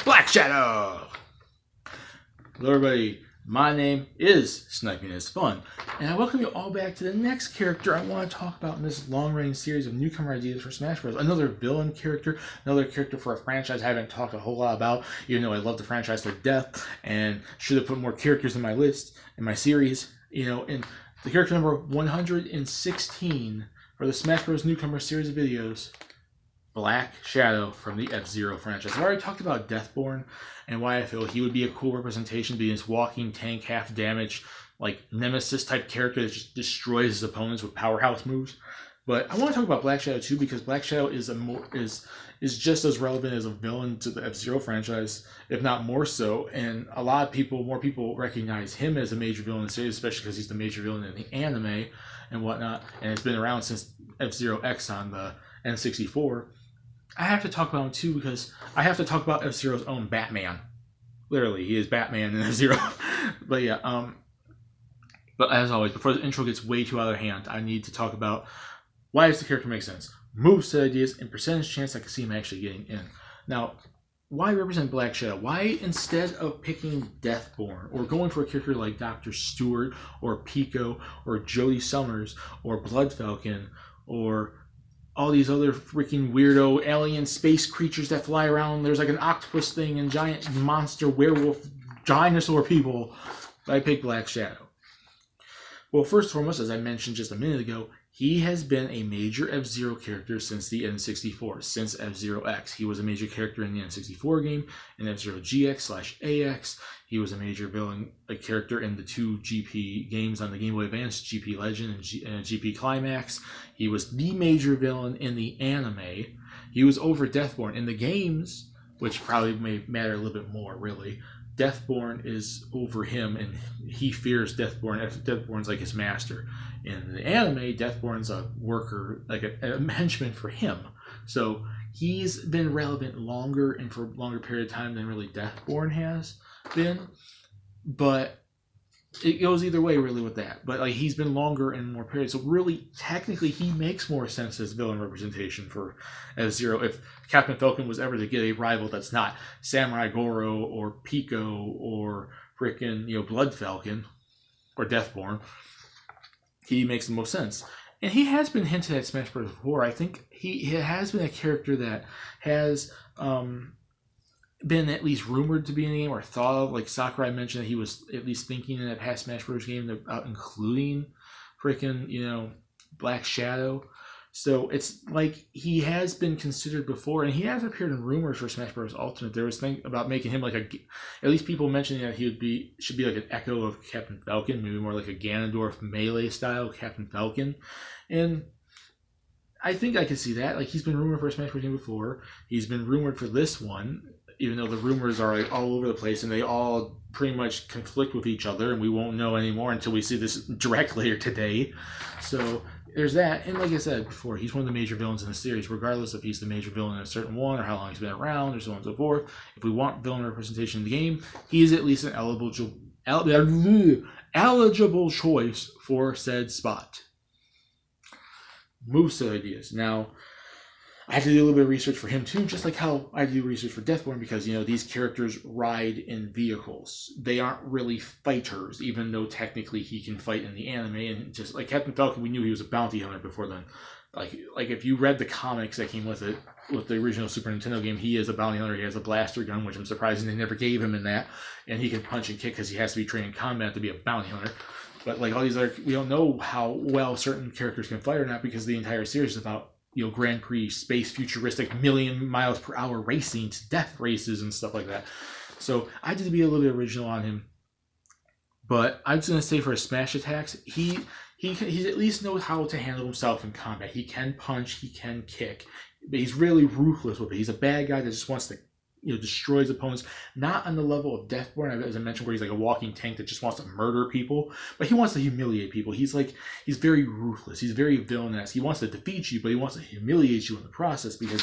Black Shadow! Hello everybody, my name is Sniping is Fun, and I welcome you all back to the next character I want to talk about in this long-running series of newcomer ideas for Smash Bros. Another villain character, another character for a franchise I haven't talked a whole lot about, even though I love the franchise to death, and should have put more characters in my list, in my series, in the character number 116 for the Smash Bros. Newcomer series of videos. Black Shadow from the F-Zero franchise. I've already talked about Deathborn and why I feel he would be a cool representation, being this walking tank, half damage, like Nemesis type character that just destroys his opponents with powerhouse moves. But I want to talk about Black Shadow too, because Black Shadow is is just as relevant as a villain to the F-Zero franchise, if not more so. And a lot of more people recognize him as a major villain in the series, especially because he's the major villain in the anime and whatnot, and it's been around since F-Zero X on the N64. I have to talk about him too because I have to talk about F-Zero's own Batman. Literally, he is Batman in F-Zero. But yeah, but as always, before the intro gets way too out of hand, I need to talk about why does the character make sense, moveset ideas, and percentage chance I can see him actually getting in. Now, why represent Black Shadow? Why, instead of picking Deathborn or going for a character like Dr. Stewart or Pico or Jody Summers or Blood Falcon or all these other freaking weirdo alien space creatures that fly around? There's like an octopus thing and giant monster werewolf dinosaur people. But I picked Black Shadow. Well, first and foremost, as I mentioned just a minute ago, he has been a major F-Zero character since the N64, since F-Zero X. He was a major character in the N64 game, in F-Zero GX/AX. He was a major villain, a character in the two GP games on the Game Boy Advance, GP Legend and GP Climax. He was the major villain in the anime. He was over Deathborn. In the games, which probably may matter a little bit more, really, Deathborn is over him, and he fears Deathborn. Deathborn's like his master. In the anime, Deathborn's a worker, like a henchman for him. So he's been relevant longer and for a longer period of time than really Deathborn has been. But it goes either way, really, with that. But like, he's been longer and more period. So really, technically, he makes more sense as villain representation for F-Zero. If Captain Falcon was ever to get a rival that's not Samurai Goro or Pico or frickin' Blood Falcon or Deathborn, he makes the most sense. And he has been hinted at Smash Bros. Before. I think he has been a character that has been at least rumored to be in the game or thought of. Like Sakurai mentioned that he was at least thinking in that past Smash Bros. Game about including frickin' Black Shadow. So it's like he has been considered before, and he has appeared in rumors for Smash Bros. Ultimate. There was thing about making him like at least people mentioning that he should be like an echo of Captain Falcon, maybe more like a Ganondorf melee style Captain Falcon. And I think I can see that. Like, he's been rumored for a Smash Bros. Game before. He's been rumored for this one, even though the rumors are like all over the place and they all pretty much conflict with each other, and we won't know anymore until we see this direct later today. So there's that. And like I said before, he's one of the major villains in the series, regardless if he's the major villain in a certain one or how long he's been around or so on and so forth. If we want villain representation in the game, he's at least an eligible choice for said spot. Moveset ideas. Now, I had to do a little bit of research for him too, just like how I do research for Deathborn, because these characters ride in vehicles. They aren't really fighters, even though technically he can fight in the anime. And just like Captain Falcon, we knew he was a bounty hunter before then. Like if you read the comics that came with it, with the original Super Nintendo game, he is a bounty hunter. He has a blaster gun, which I'm surprised they never gave him in that. And he can punch and kick because he has to be trained in combat to be a bounty hunter. But like all these other, we don't know how well certain characters can fight or not, because the entire series is about Grand Prix, space, futuristic, million miles per hour racing to death races and stuff like that. So I did be a little bit original on him. But I'm just going to say for his smash attacks, he at least knows how to handle himself in combat. He can punch, he can kick, but he's really ruthless with it. He's a bad guy that just wants to destroys opponents, not on the level of Deathborn, as I mentioned, where he's like a walking tank that just wants to murder people, but he wants to humiliate people. He's very ruthless. He's very villainous. He wants to defeat you, but he wants to humiliate you in the process, because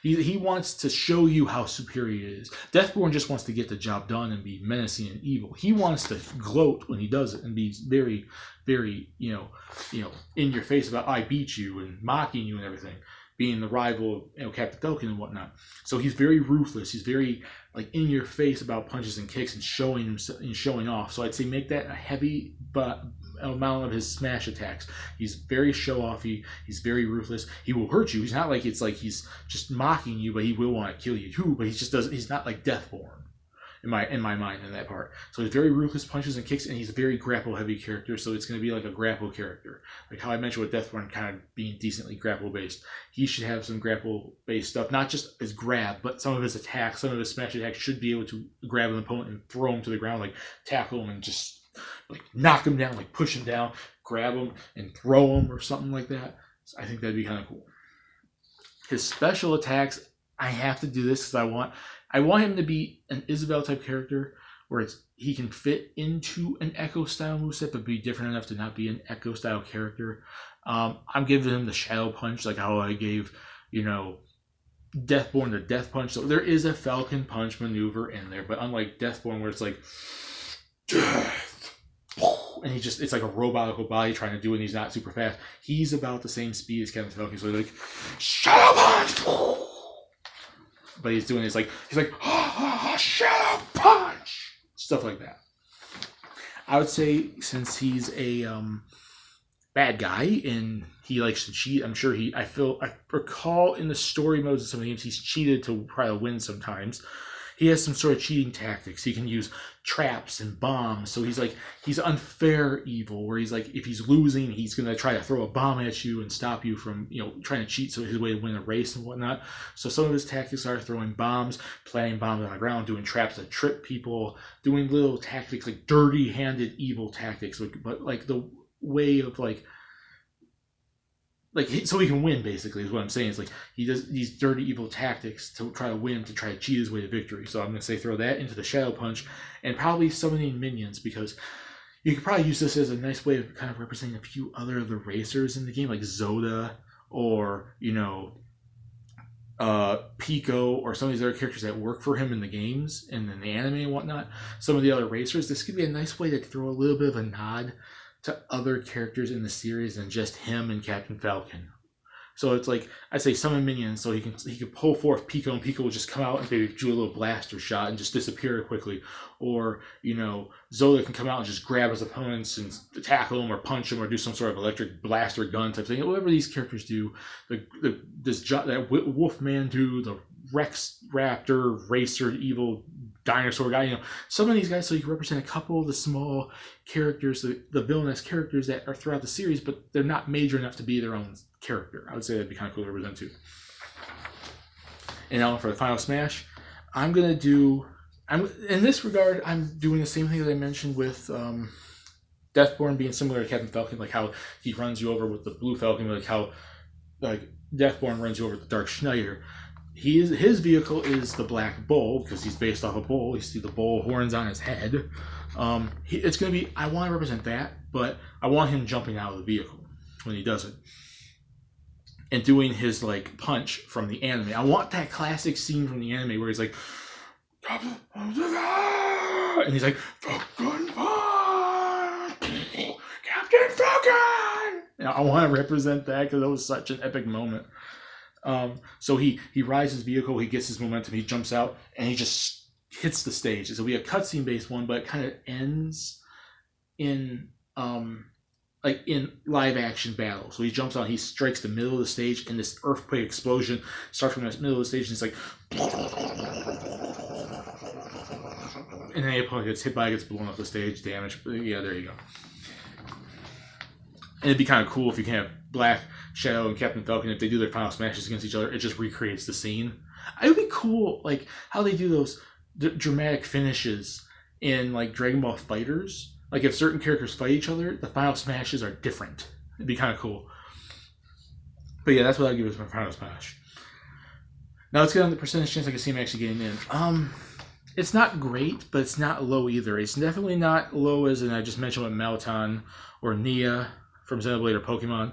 he wants to show you how superior he is. Deathborn just wants to get the job done and be menacing and evil. He wants to gloat when he does it and be very, very, in your face about I beat you and mocking you and everything. being the rival of Captain Falcon and whatnot. So he's very ruthless. He's very like in your face about punches and kicks and showing himself and showing off. So I'd say make that a heavy amount of his smash attacks. He's very show-offy. He's very ruthless. He will hurt you. He's not like it's like he's just mocking you, but he will want to kill you too. But he just doesn't. He's not like Deathborn in my mind in that part. So he's very ruthless punches and kicks, and he's a very grapple heavy character. So it's going to be like a grapple character, like how I mentioned with Deathborn kind of being decently grapple based. He should have some grapple based stuff, not just his grab, but some of his attacks, some of his smash attacks should be able to grab an opponent and throw him to the ground, like tackle him and just like knock him down, like push him down, grab him and throw him or something like that. So I think that'd be kind of cool. His special attacks, I have to do this because I want him to be an Isabel type character where he can fit into an Echo style moveset but be different enough to not be an Echo style character. I'm giving him the Shadow Punch, like how I gave, Deathborn the Death Punch. So there is a Falcon Punch maneuver in there, but unlike Deathborn where it's like death, and it's like a robotical body trying to do it and he's not super fast. He's about the same speed as Captain Falcon, so he's like Shadow Punch. But he's like Shadow Punch, stuff like that. I would say since he's a bad guy and he likes to cheat, I'm sure I recall in the story modes of some of the games he's cheated to try to win sometimes. He has some sort of cheating tactics. He can use traps and bombs. So he's unfair evil, where he's like, if he's losing, he's going to try to throw a bomb at you and stop you from, trying to cheat, so his way to win a race and whatnot. So some of his tactics are throwing bombs, planting bombs on the ground, doing traps that trip people, doing little tactics, like dirty-handed evil tactics, but like the way of so he can win, basically, is what I'm saying. It's like he does these dirty, evil tactics to try to win, to try to cheat his way to victory. So I'm going to say throw that into the Shadow Punch and probably summoning minions, because you could probably use this as a nice way of kind of representing a few other of the racers in the game, like Zoda or, Pico, or some of these other characters that work for him in the games and in the anime and whatnot. Some of the other racers. This could be a nice way to throw a little bit of a nod to other characters in the series than just him and Captain Falcon. So it's like, I say summon minions so he could pull forth Pico, and Pico will just come out and maybe do a little blaster shot and just disappear quickly. Or, Zoda can come out and just grab his opponents and tackle him or punch him or do some sort of electric blaster gun type thing. Whatever these characters do, that Wolfman do, the Rex Raptor, Racer, evil dinosaur guy, some of these guys, so you can represent a couple of the small characters, the villainous characters that are throughout the series, but they're not major enough to be their own character. I would say that'd be kind of cool to represent too. And now for the final smash, in this regard, I'm doing the same thing that I mentioned with Deathborn being similar to Captain Falcon, like how he runs you over with the Blue Falcon, like how Deathborn runs you over with the Dark Schneider. His vehicle is the Black Bull, because he's based off a bull. You see the bull horns on his head. It's going to be, I want to represent that, but I want him jumping out of the vehicle when he does it. And doing his punch from the anime. I want that classic scene from the anime where he's like, and he's like, Falcon Punch! Captain Falcon! I want to represent that because that was such an epic moment. So he rides his vehicle, he gets his momentum, he jumps out, and he just hits the stage. It'll be a cutscene based one, but it kind of ends in in live action battle. So he jumps out, he strikes the middle of the stage, and this earthquake explosion starts from the middle of the stage, and it's like, and then the opponent gets hit by it, gets blown off the stage, damage. Yeah, there you go. And it'd be kind of cool if you can have Black Shadow and Captain Falcon, if they do their final smashes against each other, it just recreates the scene. It would be cool, like how they do those dramatic finishes in Dragon Ball Fighters. Like if certain characters fight each other, the final smashes are different. It'd be kind of cool. But yeah, that's what I'd give as my final smash. Now let's get on the percentage chance I can see him actually getting in. It's not great, but it's not low either. It's definitely not low as I just mentioned with Melton or Nia from Xenoblade or Pokemon,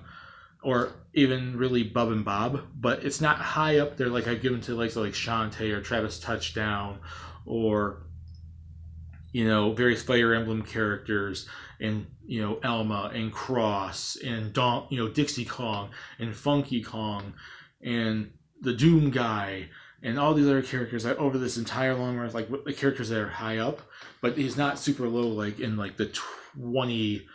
or even really Bub and Bob, but it's not high up there like I've given to like Shantae or Travis Touchdown or various Fire Emblem characters, and Elma and Cross and Dixie Kong and Funky Kong and the Doom guy, and all these other characters that over this entire long run, like the characters that are high up, but he's not super low, like in like the 20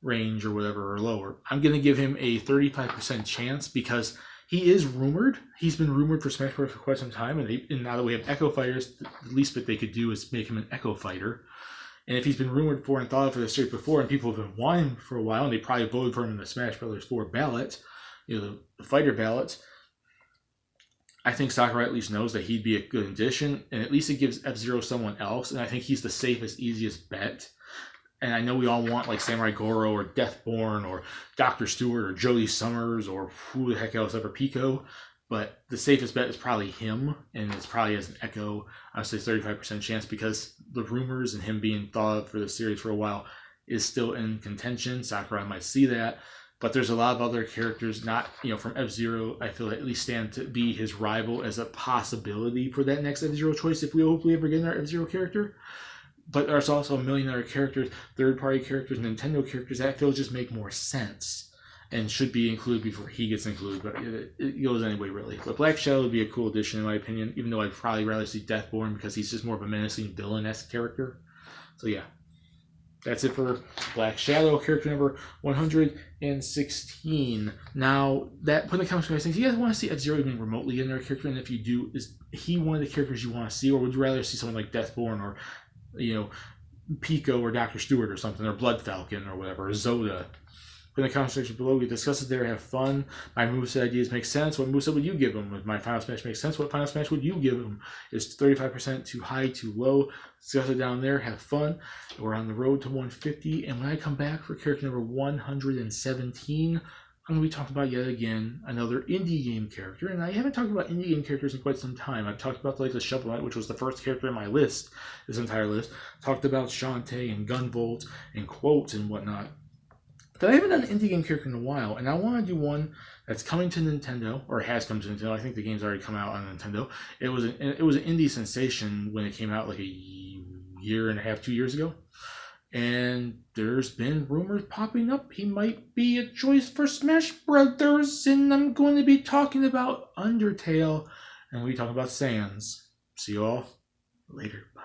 range or whatever or lower. I'm gonna give him a 35% chance because he is rumored. He's been rumored for Smash Bros. For quite some time, and now that we have Echo Fighters, the least bit they could do is make him an Echo Fighter. And if he's been rumored for and thought of for the series before, and people have been wanting him for a while, and they probably voted for him in the Smash Brothers 4 ballot, the fighter ballots, I think Sakurai at least knows that he'd be a good addition, and at least it gives F-Zero someone else, and I think he's the safest, easiest bet. And I know we all want like Samurai Goro or Deathborn or Dr. Stewart or Jody Summers or who the heck else ever, Pico, but the safest bet is probably him, and it's probably as an Echo. I would say 35% chance because the rumors and him being thought of for the series for a while is still in contention. Sakurai might see that. But there's a lot of other characters, not, from F-Zero, I feel at least stand to be his rival as a possibility for that next F-Zero choice if we hopefully ever get another F-Zero character. But there's also a million other characters, third-party characters, Nintendo characters that I feel just make more sense and should be included before he gets included. But it goes anyway, really. But Black Shadow would be a cool addition, in my opinion, even though I'd probably rather see Deathborn because he's just more of a menacing villain-esque character. So, yeah. That's it for Black Shadow, character number 116. Now, that put in the comments, guys, think, do you guys want to see F-Zero even remotely in their character? And if you do, is he one of the characters you want to see? Or would you rather see someone like Deathborn or, Pico or Dr. Stewart or something, or Blood Falcon or whatever, or Zoda? Put in the comment section below. We discuss it there, have fun. My moveset ideas make sense. What moveset would you give him? If my Final Smash makes sense, what Final Smash would you give him? Is 35% too high, too low? Discuss it down there, have fun. We're on the road to 150, and when I come back for character number 117, I'm going to be talking about yet again another indie game character, and I haven't talked about indie game characters in quite some time. I've talked about the Shovel Knight, which was the first character in my list, this entire list. Talked about Shantae and Gunvolt and Quotes and whatnot. But I haven't done an indie game character in a while, and I want to do one that's coming to Nintendo, or has come to Nintendo. I think the game's already come out on Nintendo. It was an indie sensation when it came out like a year and a half, 2 years ago. And there's been rumors popping up. He might be a choice for Smash Brothers, and I'm going to be talking about Undertale, and we'll be talking about Sans. See you all later. Bye.